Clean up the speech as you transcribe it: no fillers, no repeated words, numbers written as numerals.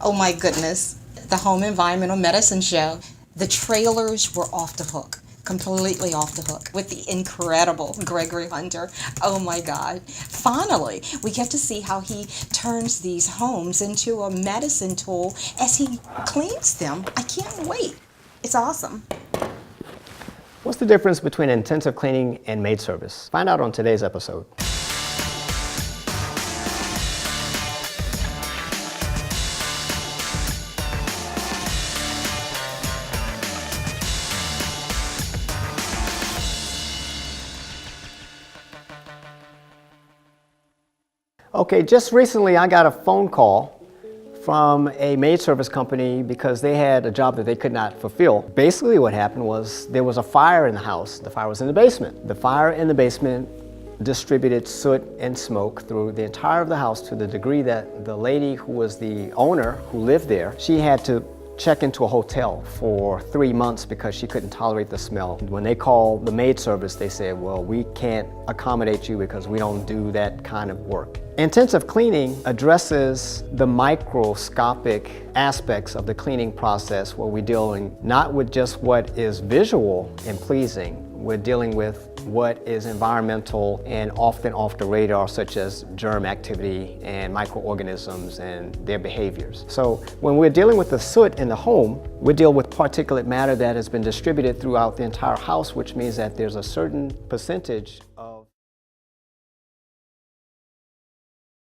Oh my goodness, the Home Environmental Medicine Show. The trailers were off the hook, completely off the hook, with the incredible Gregory Hunter. Oh my God. Finally, we get to see how he turns these homes into a medicine tool as he cleans them. I can't wait. It's awesome. What's the difference between intensive cleaning and maid service? Find out on today's episode. Okay, just recently I got a phone call from a maid service company because they had a job that they could not fulfill. Basically what happened was there was a fire in the house. The fire was in the basement. The fire in the basement distributed soot and smoke through the entire of the house to the degree that the lady who was the owner who lived there, she had to check into a hotel for 3 months because she couldn't tolerate the smell. When they called the maid service, they said, well, we can't accommodate you because we don't do that kind of work. Intensive cleaning addresses the microscopic aspects of the cleaning process where we're dealing not with just what is visual and pleasing. We're dealing with what is environmental and often off the radar, such as germ activity and microorganisms and their behaviors. So when we're dealing with the soot in the home, we deal with particulate matter that has been distributed throughout the entire house, which means that there's a certain percentage